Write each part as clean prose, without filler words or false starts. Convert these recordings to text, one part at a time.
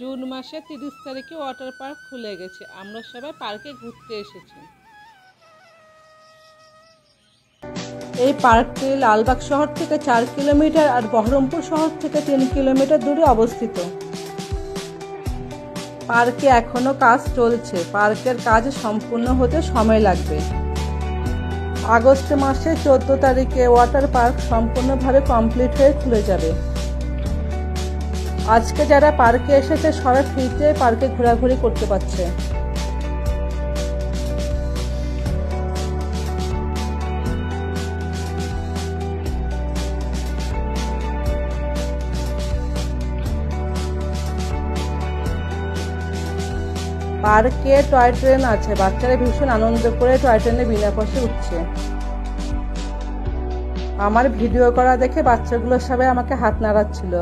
June মাসে 30 তারিখে water park খুলে গেছে। আমরা সবাই পার্কে ঘুরতে এসেছি। এই পার্কটি লালবাগ শহর থেকে 4 কিলোমিটার আর বহরমপুর শহর থেকে 3 কিলোমিটার দূরে অবস্থিত। পার্কে এখনো কাজ চলছে। পার্কের কাজ সম্পূর্ণ হতে সময় লাগবে। আগস্ট মাসে 14 তারিখে ওয়াটার পার্ক সম্পূর্ণভাবে কমপ্লিট হয়ে খুলে যাবে। আজকে যারা পার্কে এসেছে সবাই ফ্রিতে পার্কে ঘোরাঘুরি করতে পারছে। পার্কে টয় ট্রেন আছে। বাচ্চারা ভীষণ আনন্দ করে টয় ট্রেনে বিনা পয়সায় উঠছে। আমার ভিডিও করা দেখে বাচ্চাগুলো সবাই আমাকে হাত নাড়াচ্ছিল।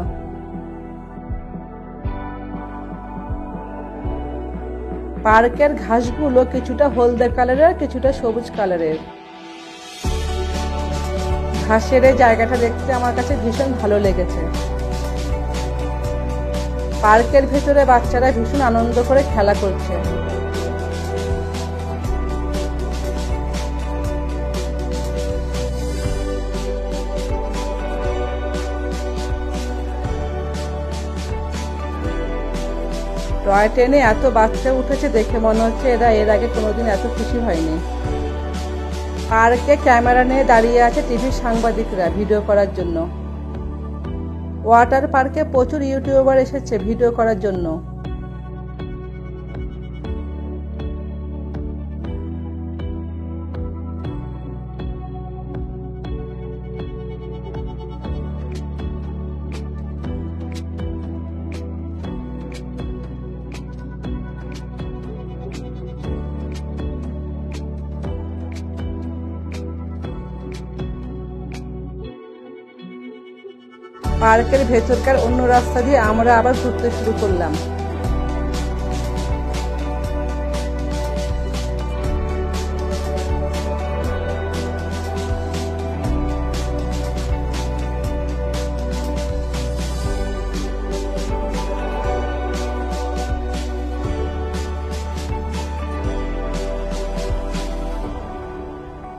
পার্কের ঘাসগুলো কিছুটা হলদে কালারের, কিছুটা সবুজ কালারের। ঘাসের এই জায়গাটা দেখতে আমার কাছে ভীষণ ভালো লেগেছে। পার্কের ভেতরে বাচ্চারা ভীষণ আনন্দ করে খেলা করছে। টয় ট্রেনে এত বাচ্চা উঠেছে দেখে মনে হচ্ছে এরা এর আগে কোনোদিন এত খুশি হয়নি। পার্কে ক্যামেরা নিয়ে দাঁড়িয়ে আছে টিভির সাংবাদিকরা ভিডিও করার জন্য। ওয়াটার পার্কে প্রচুর ইউটিউবার এসেছে ভিডিও করার জন্য। পার্কের ভেতরকার অন্য রাস্তা দিয়ে আমরা আবার ঘুরতে শুরু করলাম।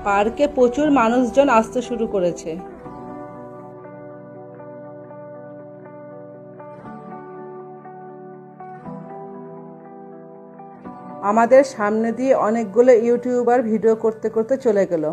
পার্কে প্রচুর মানুষজন আসতে শুরু করেছে। আমাদের সামনে দিয়ে অনেকগুলো ইউটিউবার ভিডিও করতে করতে চলে গেল।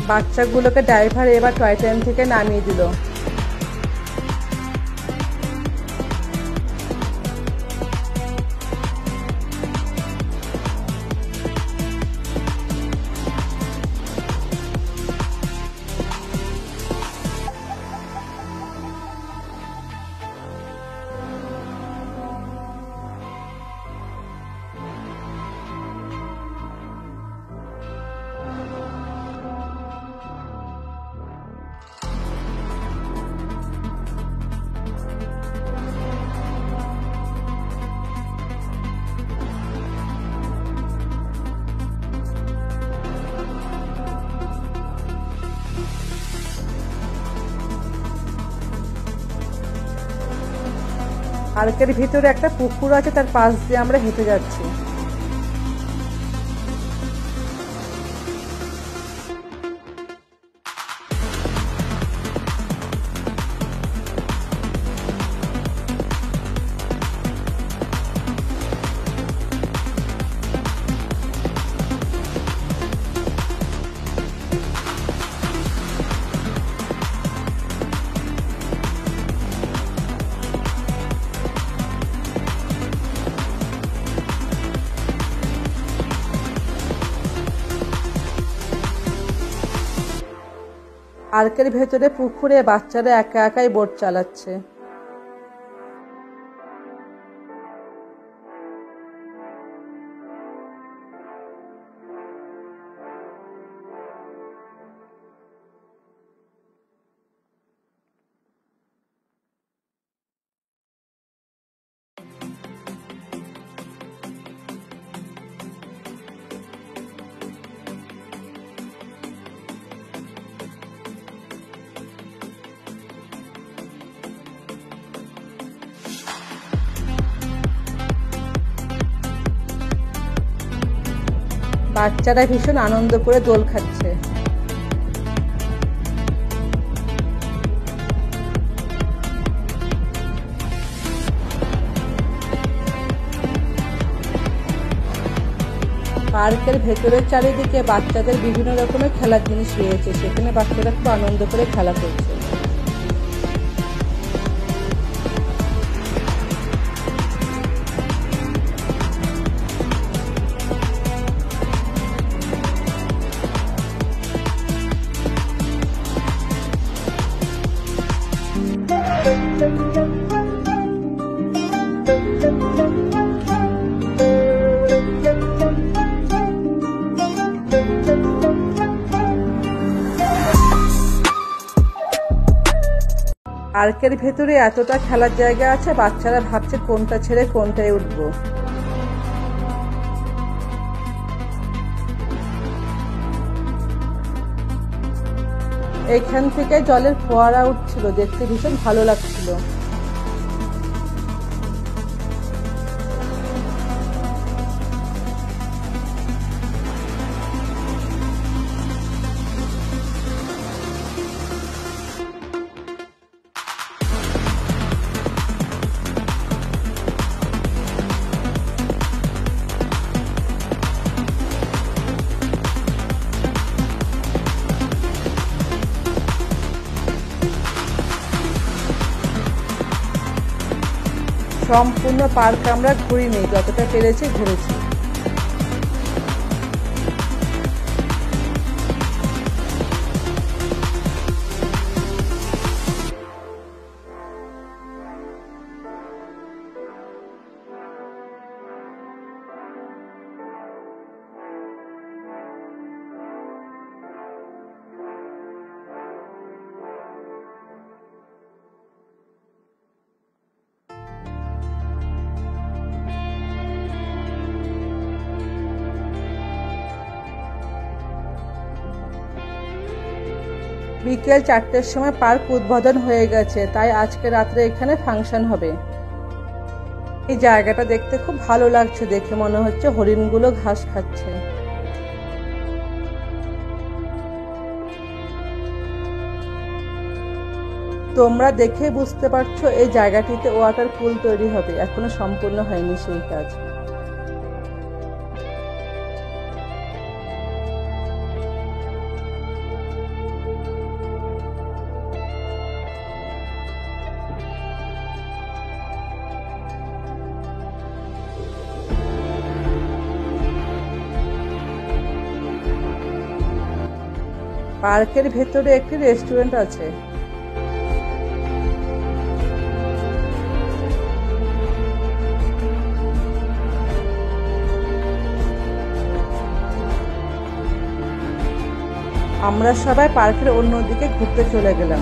বাচ্চাগুলোকে ড্রাইভার এবার টয় ট্রেন থেকে নামিয়ে দিল। পার্কের ভিতরে একটা পুকুর আছে, তার পাশ দিয়ে আমরা হেঁটে যাচ্ছি। পার্কের ভেতরে পুকুরে বাচ্চারা একা একাই বোট চালাচ্ছে। বাচ্চারা ভীষণ আনন্দ করে দোল খাচ্ছে। পার্কের ভেতরের চারিদিকে বাচ্চাদের বিভিন্ন রকমের খেলার জিনিস রয়েছে, সেখানে বাচ্চারা খুব আনন্দ করে খেলা করছে। পার্কের ভেতরে এতটা খেলার জায়গা আছে, বাচ্চারা ভাবছে কোনটা ছেড়ে কোনটায় উঠবো। এইখান থেকে জলের ফোয়ারা উঠছিল, দেখতে ভীষণ ভালো লাগছিল। সম্পূর্ণ পার্ক আমরা ঘুরিনি, যতটা পেরেছি ঘুরেছি। বিকেল 4টের সময় পার্ক উদ্বোধন হয়ে গেছে, তাই আজকে রাত্রে এখানে ফাংশন হবে। এই জায়গাটা দেখতে খুব ভালো লাগছে, দেখে মনে হচ্ছে হরিণগুলো ঘাস খাচ্ছে। তোমরা দেখে বুঝতে পারছো এই জায়গাটিতে ওয়াটার পুল তৈরি হবে, এখনো সম্পূর্ণ হয়নি সেই কাজ। পার্কের ভেতরে একটি রেস্টুরেন্ট আছে। আমরা সবাই পার্কের অন্যদিকে ঘুরতে চলে গেলাম।